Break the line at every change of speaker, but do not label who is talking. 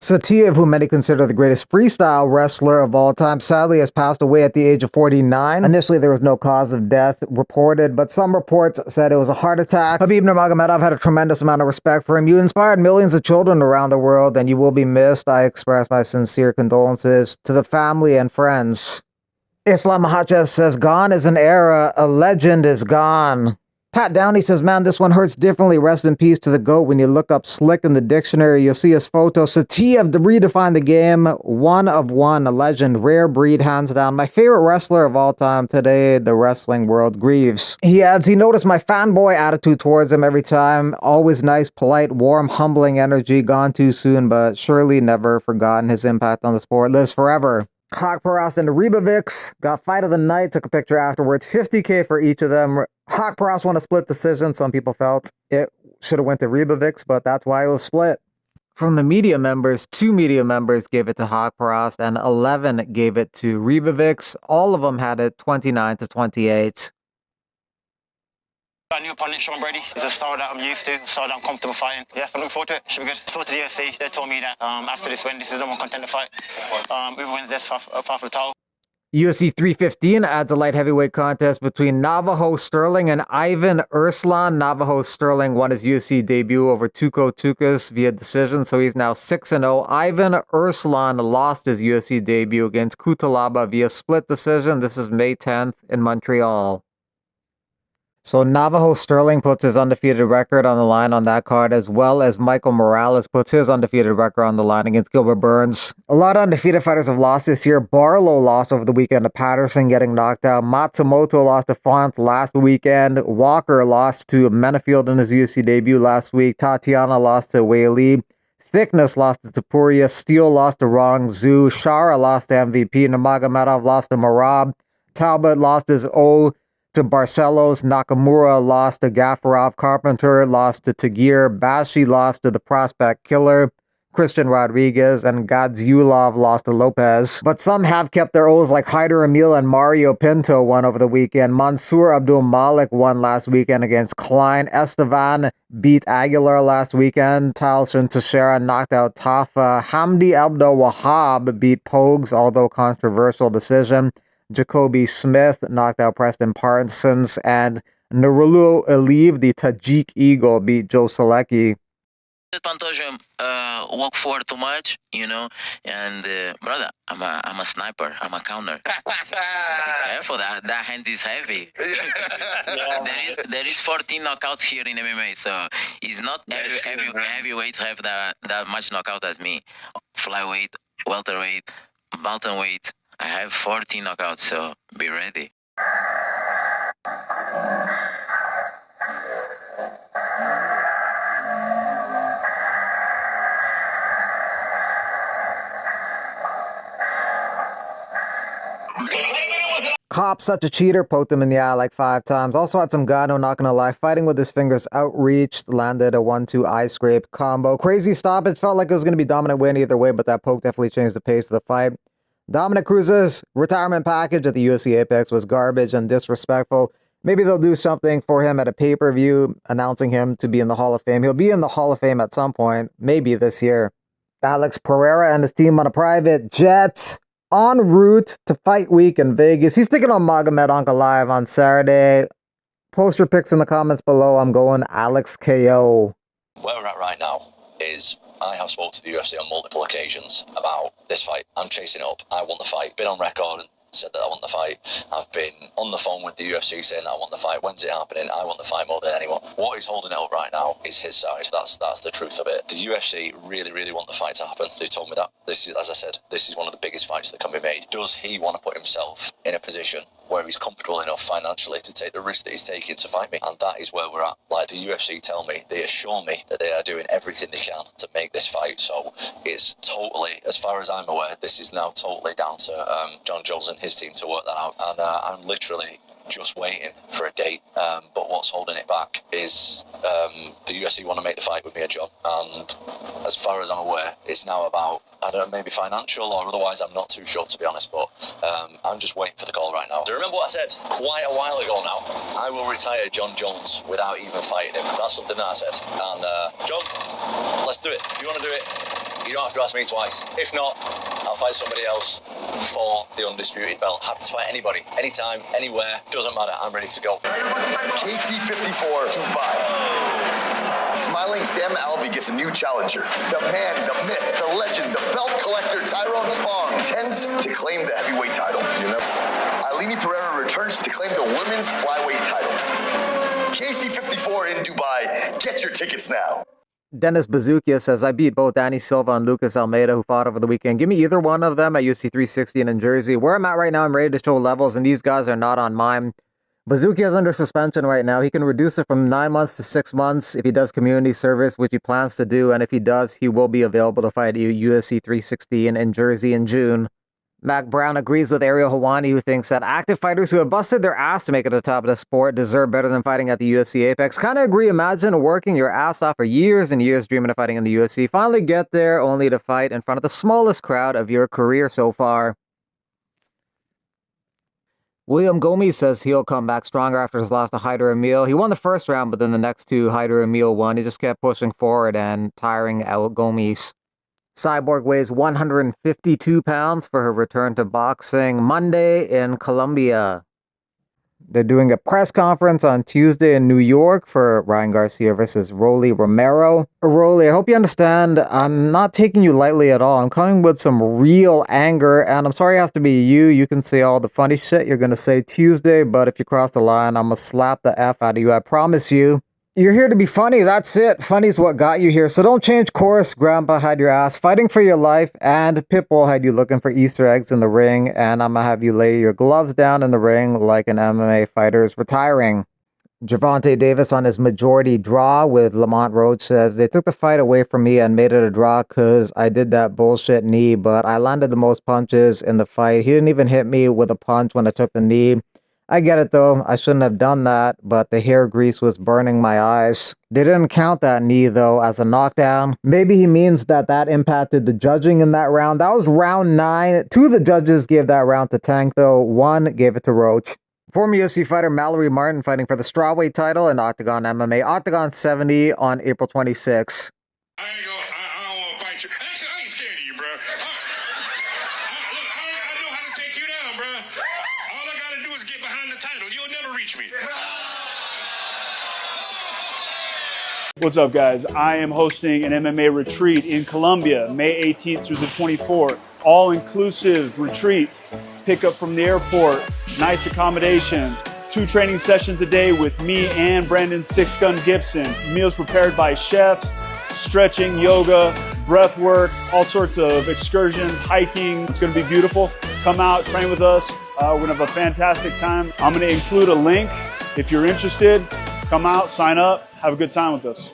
Satiev, who many consider the greatest freestyle wrestler of all time, sadly has passed away at the age of 49. Initially, there was no cause of death reported, but some reports said it was a heart attack. Khabib Nurmagomedov had a tremendous amount of respect for him. You inspired millions of children around the world, and you will be missed. I express my sincere condolences to the family and friends. Islam Makhachev says, gone is an era, a legend is gone. Pat Downey says, man, this one hurts differently. Rest in peace to the GOAT. When you look up Slick in the dictionary, you'll see his photo. Satiev redefined the game. One of one, a legend, rare breed, hands down. My favorite wrestler of all time today, the wrestling world grieves. He adds, he noticed my fanboy attitude towards him every time. Always nice, polite, warm, humbling energy. Gone too soon, but surely never forgotten. His impact on the sport lives forever. Hawk Paras and Ribovics got fight of the night, took a picture afterwards, $50K for each of them. Hawk Paras won a split decision. Some people felt it should have went to Ribovics, but that's why it was split. From the media members, 2 media members gave it to Hawk Paras and 11 gave it to Ribovics. All of them had it 29-28.
Got a new opponent, Sean Brady. It's a style that I'm used to, a style that I'm comfortable fighting. Yes, I'm looking forward to it. Should be good. Spoke to the UFC. They told me that after this win, this is the number one contender fight. Whoever wins this, fight for the title.
UFC 315 adds a light heavyweight contest between Navajo Sterling and Ivan Urslan. Navajo Sterling won his UFC debut over Tuco Tucas via decision, so he's now 6-0. Ivan Urslan lost his UFC debut against Kutalaba via split decision. This is May 10th in Montreal. So Navajo Sterling puts his undefeated record on the line on that card, as well as Michael Morales puts his undefeated record on the line against Gilbert Burns. A lot of undefeated fighters have lost this year. Barlow lost over the weekend to Patterson, getting knocked out. Matsumoto lost to Font last weekend. Walker lost to Menafield in his UFC debut last week. Tatiana lost to Wei Li. Thickness lost to Tapuria. Steele lost to Rong Zhu. Shara lost to MVP. Nurmagomedov lost to Marab. Talbot lost his O to Barcelos. Nakamura lost to Gafarov. Carpenter lost to Tagir. Bashi lost to the Prospect Killer. Christian Rodriguez and Gadzulov lost to Lopez. But some have kept their O's, like Hyder Emil and Mario Pinto won over the weekend. Mansour Abdul Malik won last weekend against Klein. Estevan beat Aguilar last weekend. Talson Teixeira knocked out Tafa. Hamdi Abdul Wahab beat Pogues, although controversial decision. Jacoby Smith knocked out Preston Parsons, and Nurullo Aliyev, the Tajik Eagle, beat Joe Selecki.
Pantoja walk forward too much, you know, and brother, I'm a sniper, I'm a counter. So careful, that hand is heavy. There is 14 knockouts here in MMA, so it's not every heavyweight have that much knockout as me. Flyweight, welterweight, bantamweight. I have 14 knockouts, so be ready.
Cop, such a cheater, poked him in the eye like 5 times. Also had some Gano, not gonna lie, fighting with his fingers outreached, landed a 1-2 eye scrape combo. Crazy stoppage, felt like it was gonna be dominant win either way, but that poke definitely changed the pace of the fight. Dominic Cruz's retirement package at the UFC Apex was garbage and disrespectful. Maybe they'll do something for him at a pay-per-view, announcing him to be in the Hall of Fame. He'll be in the Hall of Fame at some point, maybe this year. Alex Pereira and his team on a private jet en route to Fight Week in Vegas. He's sticking on Magomed Ankalaev on Saturday. Post your picks in the comments below. I'm going Alex KO.
Where we're at right now is I have spoken to the UFC on multiple occasions about this fight. I'm chasing it up. I want the fight. Been on record and said that I want the fight. I've been on the phone with the UFC saying that I want the fight. When's it happening? I want the fight more than anyone. What is holding it up right now is his side. That's the truth of it. The UFC really want the fight to happen. They told me that. This is, as I said, this is one of the biggest fights that can be made. Does he want to put himself in a position where he's comfortable enough financially to take the risk that he's taking to fight me? And that is where we're at. Like, the UFC tell me, they assure me that they are doing everything they can to make this fight. So it's totally, as far as I'm aware, this is now totally down to John Jones and his team to work that out. And I'm literally just waiting for a date. But what's holding it back is the UFC want to make the fight with me and John. And as far as I'm aware, it's now about, I don't know, maybe financial or otherwise, I'm not too sure, to be honest. But I'm just waiting for the call right now. Do you remember what I said quite a while ago now? I will retire John Jones without even fighting him. That's something that I said. And John, let's do it. If you want to do it, You don't have to ask me twice. If not, I'll fight somebody else for the undisputed belt. Happy to fight anybody, anytime, anywhere. Doesn't matter. I'm ready to go.
KC54 Dubai. Smiling Sam Alvey gets a new challenger. The man, the myth, the legend, the belt collector Tyrone Spong intends to claim the heavyweight title. Ailini Pereira returns to claim the women's flyweight title. KC54 in Dubai. Get your tickets now.
Dennis Bazukia says, I beat both Danny Silva and Lucas Almeida, who fought over the weekend. Give me either one of them at UFC 360 and in Jersey. Where I'm at right now, I'm ready to show levels, and these guys are not on mine. Bazukia is under suspension right now. He can reduce it from 9 months to 6 months if he does community service, which he plans to do. And if he does, he will be available to fight at UFC 360 in Jersey in June. Mac Brown agrees with Ariel Helwani, who thinks that active fighters who have busted their ass to make it to the top of the sport deserve better than fighting at the UFC Apex. Kind of agree. Imagine working your ass off for years and years dreaming of fighting in the UFC. Finally get there only to fight in front of the smallest crowd of your career so far. William Gomes says he'll come back stronger after his loss to Hyder Emil. He won the first round, but then the next two Hyder Emil won. He just kept pushing forward and tiring out Gomes. Cyborg weighs 152 pounds for her return to boxing Monday in Colombia. They're doing a press conference on Tuesday in New York for Ryan Garcia versus Rolly Romero. Rolly, I hope you understand, I'm not taking you lightly at all. I'm coming with some real anger, and I'm sorry it has to be you. You can say all the funny shit you're going to say Tuesday, but if you cross the line, I'm going to slap the F out of you. I promise you. You're here to be funny, that's it. Funny's what got you here, so don't change course. Grandpa had your ass fighting for your life, and Pitbull had you looking for Easter eggs in the ring, and I'm gonna have you lay your gloves down in the ring like an MMA fighter's retiring. Gervonta Davis on his majority draw with Lamont Roach says, they took the fight away from me and made it a draw because I did that bullshit knee, but I landed the most punches in the fight. He didn't even hit me with a punch when I took the knee. I get it though, I shouldn't have done that, but the hair grease was burning my eyes. They didn't count that knee though as a knockdown. Maybe he means that impacted the judging in that round. That was round 9. 2 of the judges gave that round to Tank though, 1 gave it to Roach. Former UFC fighter Mallory Martin fighting for the strawweight title in Octagon MMA, Octagon 70 on April 26.
I don't want to fight you. Actually, I ain't scared of you, bro. I know how to take you down, bro. All I got to do is get behind the title. You'll never reach me.
What's up, guys? I am hosting an MMA retreat in Colombia, May 18th through the 24th. All-inclusive retreat. Pick up from the airport, nice accommodations, 2 training sessions a day with me and Brandon Six Gun Gibson. Meals prepared by chefs, stretching, yoga, breath work, all sorts of excursions, hiking. It's going to be beautiful. Come out, train with us. We're going to have a fantastic time. I'm going to include a link. If you're interested, come out, sign up, have a good time with us.